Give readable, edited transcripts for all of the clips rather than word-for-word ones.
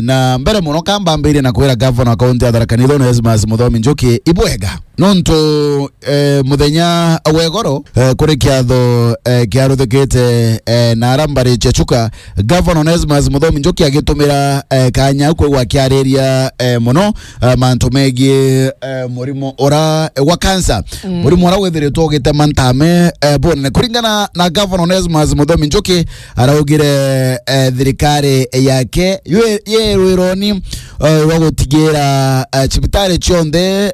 na mbere muno kamba mbere na kwera governor county Tharaka Nithi Onesmus Muthomi Njuki ibwega nonto muthenya wegoro kuri kiatho kiaruthikite na arambari chechuka governor Onesmus Muthomi Njuki agitumira kanya kwigwa kiariria muno mantu megi murimo ora wa cancer murimo ora wethiritwo gitema ntame bone kuringana na governor Onesmus Muthomi Njuki araugire thirikari yake rwironi wa gutigira cibitari cionthe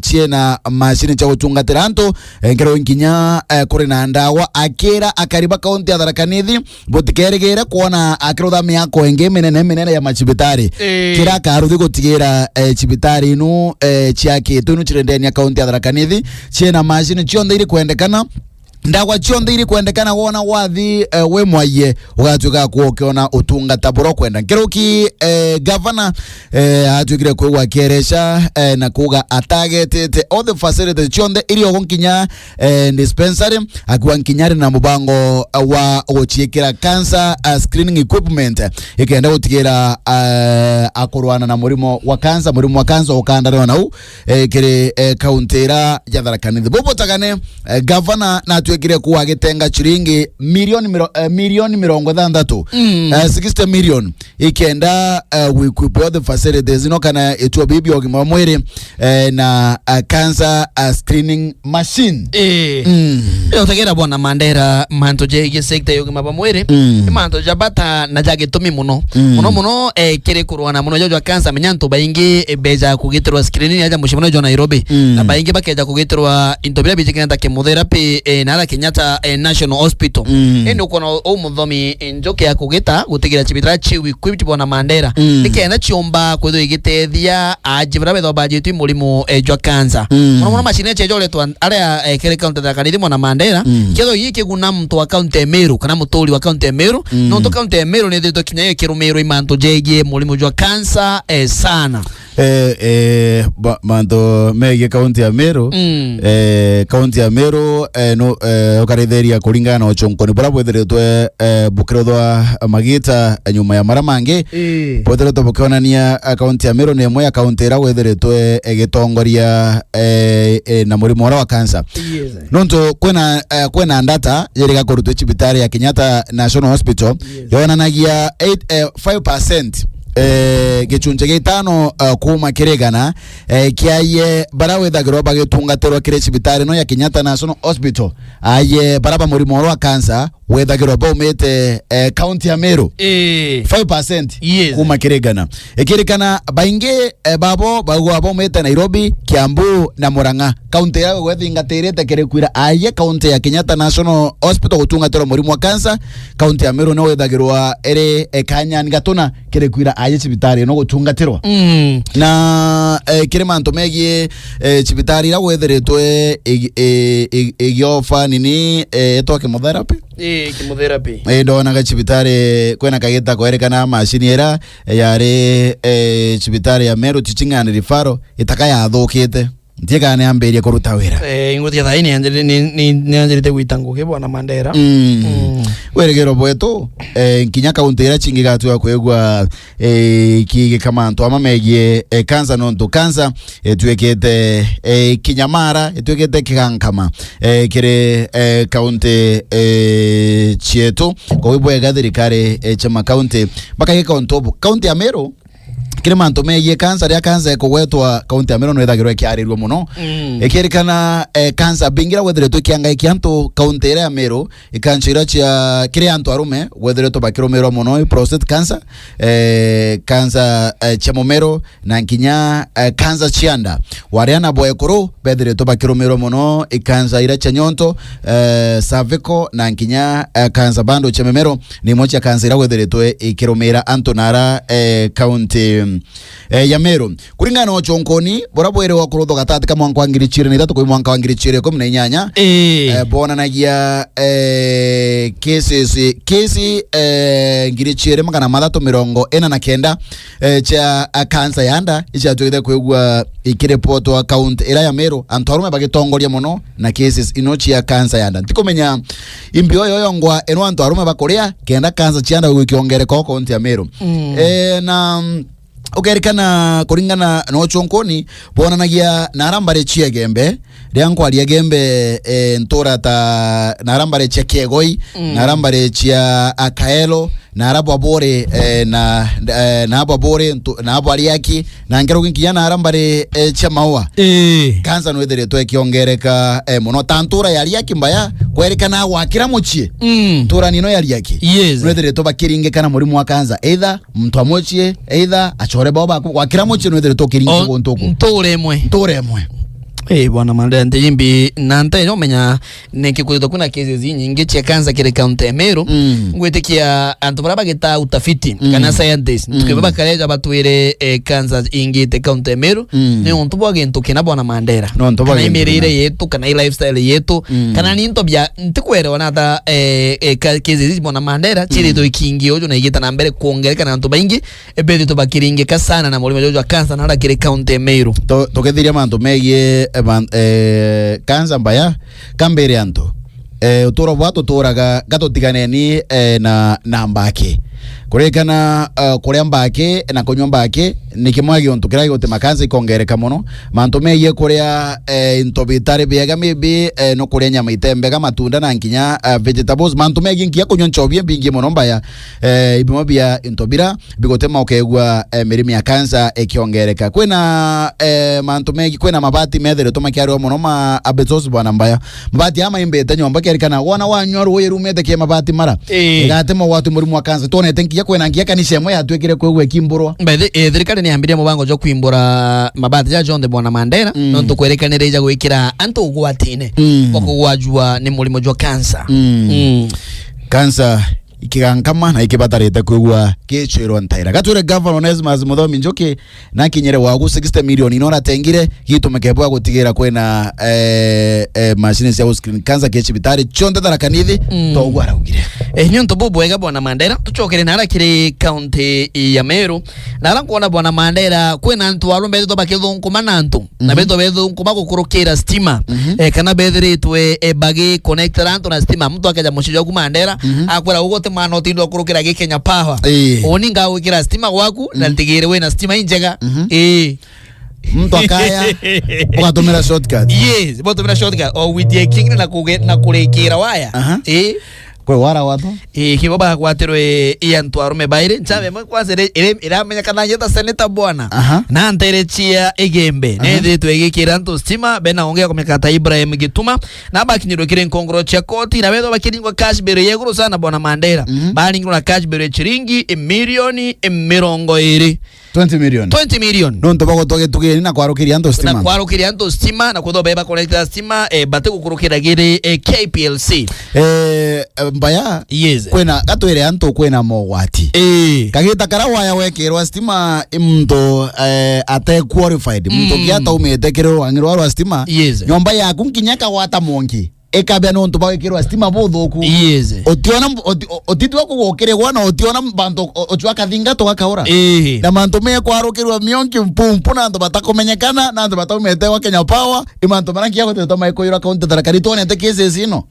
ciena mashini cia gutungatira antu ngero nginya kuri na ndawa akira akariba kaunti ya Tharaka Nithi butikerigire kuona akirutha miako ingi minene ya macibitari kira karuthi gutigira cibitari inu ciakitwo inu cirendenia kaunti ya Tharaka Nithi ciena mashini cionthe iri kwendekana ndawa cionthe iri kwendekana wona wathi we mwaye ugatuika kuokiona utungata boro kwenda ngeruki governor atwikire kwigwa keresha na kuga atagetete all the facilities cionthe iri ogonkinya dispensary akwa nkinyari na mubango wa guchiekera cancer screening equipment ikenda gutigira akorwana na murimo wa cancer ukandare nau kire kauntira ya Tharaka Nithi bobotagane governor na twekire kuwa gitenga chiringi milioni 60 million ikenda we equip the facilities no kana etwa bibi ogima mwere na cancer screening machine utegera bona Mandera manto je sector yogima bamwere manto jabata na jage tumi muno kire kurwana muno jojo cancer menyanto baingi beja kugitirwa screening aja mushimano jo Nairobi na baingi bakeja kugitirwa intobira bijikenda chemotherapy na Kenyatta National Hospital endo kono Muthomi Njuki akugita gutigira cibitara ciwi kwibiti bona Mandera nikenda ciomba kwetho igitethia ajibira betho bajetu murimo jwa cancer muno machine cejo letwa aria kere county Tharaka Nithi bona Mandera ketho yiki guna mtu wa county Meru kana mutoli wa county Meru no to county Meru ne thito kinyaye kirumero imanto jegie murimo jwa cancer sana manto mege county ya Meru county ya Meru no okaretheria kuringana na ochonkoni bora bwethiritwe bukirothwa magita nyuma ya maramangi bwethiritwe bukionania county ya Meru ni imwe ya county ira wethiritwe gitongoria na murimo wa cancer nonto kwena ndata yerika kurutwe cibitari ya Kenyatta National Hospital yonanagia 5% gichunje gitano kuma kiregana kiaye barawe thagiro bagitungatirwa kire cibitari no ya Kenyatta National Hospital aye baraba murimo wa cancer wethagirwa baumete county ya Meru 5% kuma kiregana ekirikana bainge babo bagwa baumete Nairobi, Kiambu na Murang'a county ya wethingatirite kirekwira aye county ya Kenyatta National Hospital gutungatirwa murimo wa cancer county ya Meru no wethagirwa ere Kanyani gatuna kirekwira aye cibitari no gutungatirwa na kire manto megie cibitari ra wethiritwe igiofa nini etoke chemotherapy ndona ga cibitari kwena kageta kwerekana machine era yare cibitari ya Meru Teaching and Referral itakaya thukite ndiega ne amberia kuruta wira ingutia thaini anjirite gwitanguke bona Mandera weregero bwetu nkinya kaunti ira chingi gatu kwegwa kige kama nto amamegie cancer nonto cancer etwekete Kinyamara etwekete Kikankama kire kaunti chietu kwa ibwega thirikari chama kaunti baka kaunti ya Meru kire manto megie cancer ya cancer kugwetwa kaunti ya Meru no ethagirwa kiarirwa muno ekirikana cancer bingira wethiretwe kianga ikianto kaunti ya Meru ikanchira cia kire anto arume wethiretwe bakiromero muno prostate cancer cancer cia momero na nkinya cancer cianda wariana boekuru bethiretwe bakiromero muno ikanza ira cia nyonto cervical na nkinya cancer bando cia memero ni mocha cancer ira wethiretwe ikiromera anto nara kaunti ya Meru kuringana na ochonkoni borabwere wa kurutho gatati kama mwanka wangiri chire ni tatu kwa mwanka wangiri chire 18 bona nagia kesi ngiri chire makana matatu mirongo ena na kenda cha kansa yanda icha twide kwegwa ikirepoto account ila ya Meru antorume bagitongoria muno na cases inochi ya kansa yanda ndikomenya imbio yoyongwa eno antorume bakoria kenda kansa chianda gwikiongere ko account ya Meru na ukerikana kuringana na ochonkoni bona nagia narambare chia gembe rianko alia gembe ntora ta narambare chia kegoi narambare chia akaelo narabo abore na abore na abo aliaki na ngero kinkiya narambare chia maua kansa no edere to ekiongereka muno tantura ya aliaki mbaya kwerekana wakira muchie tura nino ya aliaki no edere to bakiringe kana muri mwa kansa either mtu amochie either achore baba wakira muchie no edere to kiringe gontoko ntoremwe bwana Mandela ndimbi nanta ino menya nekikuto kuna cases nyingi chia kansa kile county ya Meru ngwetekia antobaraba geta utafiti kana scientist tukibaba kaleja batwire kansa ingi te county ya Meru ne ontubo agento kina bwana Mandela kana imirire yetu kana lifestyle yetu kana ninto bya ntikwere wanata cases bwana Mandela chiri to ikingi ojo na igita na mbere kuongereka na ntoba ingi ebedi to bakiringe kasana na mulimo jojo kansa na kile county ya Meru to kethiria manto meye kansa mbaya kambere anto utoro bwato toraga gatotiganeni na mbake kurekana kuria mbake na konywa mbake nikimwagi onto kira yote makansa ikongereka muno manto meye kuria intobitare biega maybe no kuria nyama itembe kama matunda na nkinya vegetables manto meye nkia konywa nchobie bingi muno mbaya ibimo bia intobira bigotema okegwa mirimi ya kansa ekiongereka kwena manto meye kwena mabati medhere to makiaro muno ma abetos bwana mbaya mabati ama imbete nyomba kerikana wana wanyoru oyerumete ke mabati mara gatema watu muri mwa kansa tone tenki kwena ngia kanisa mwe atwekire kwegwe kimburwa mbethe thirikari ni ambiria mubango jo kwimbura mabati ya John de Bwana Mandela no tukwerekanire ija gwikira antu ugwatine bakugwajua ni mulimo jo kansa kansa ikigankama na ikibatarete kwegwa kechero ntaira gatwire governor Onesmus Muthomi Njoki na kinyere wagu 60 million inora tengire gitumekebwa gutigira kwena machines ya screen kansa kechibitari chonde tarakanithi to gwaragire nyonto bobo ega Bwana Mandela tuchokere nara kire county ya Meru nara kuona Bwana Mandela kwena antu arumbe to bakithunku nantu na beto bethunku bagukurukira stima kana bethere twe bagi connector antu na stima mtu akaja mushijo ku Mandela akwera ugote mano tindo kurukira ge Kenya Power oni nga wikira stima waku na ntigire we na stima injega mtu akaya ukatumira shortcut botumira shortcut o with the king na kurekira waya kwe wara watu kiboba kwatero iantu arume baire nchabe mwasere ira menya kana yeta seneta bwana na ntere chia egembe nede twegekira nto stima bena ongea komekata Ibrahim Gituma na bakinyiro kire nkongoro cha koti na bedo bakiringwa cash bere yeguru sana Bwana Mandela bali ngura cash bere chiringi milioni 20 million nonto bago toge tugeni na kwarukiria nto stima na kudo beba connector stima bate kukurukira gire KPLC mbaya kwena gatwere anto kwena mogwati kagita karawaya wekirwa stima imto ate qualified mto kiata umetekero angirwa wa stima nyomba yaku nkinyaka wata mongi ekabya no ntuba wekirwa stima bodhoku otiona otitwa kugokere wana otiona bantu ochwa kathinga to gakaura na mantu me kwarukirwa mionki mpumpu na ndo batakomenyekana na ndo batomete wa Kenya Power imantu marangi yako tetoma ikoira account tarakari tone te cases ino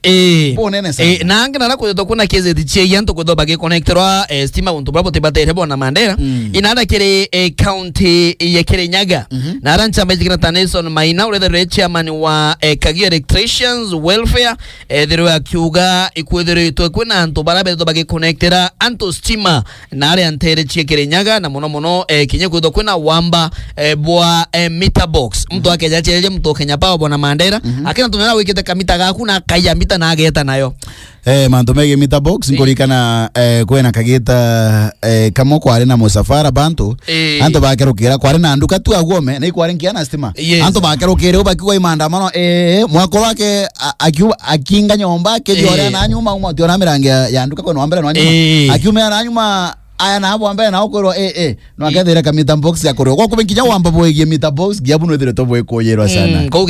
bonene sa na ngana na kuyo kuna cases diche yanto kudo bage connectorwa stima untu babo tebatere Bwana Mandela inada kire county ya Kirinyaga na rancha majikina Taneson Maina ule chairman wa Kagia Electricians Welfare there akiuga ikwedere to kwena anto barabe to bage connectera anto stima na ale antere Kirinyaga na mono kinye kudo kwena wamba bwa meter box mtu akejacheje mtu Kenya Power Bwana Mandela akina tunana wikete kamita gaku na kayambita na ageta nayo manto mege meter box ngorikana kwena kageta kamoko ari na musafara bantu anto bakerukira kwari na nduka tu agome na ikwari nkiana stima anto bakerukire ubakigwa imandamano mwako wake akinga nyomba ke jore na nyuma umo tiona mirange ya nduka kono ambere no nyuma akiumea na nyuma aya na abo ambaye na okorwo no akethira ka meter box ya korwo kwa kubenkinya wamba boegie meter box giabu no thire to boe koyerwa sana ko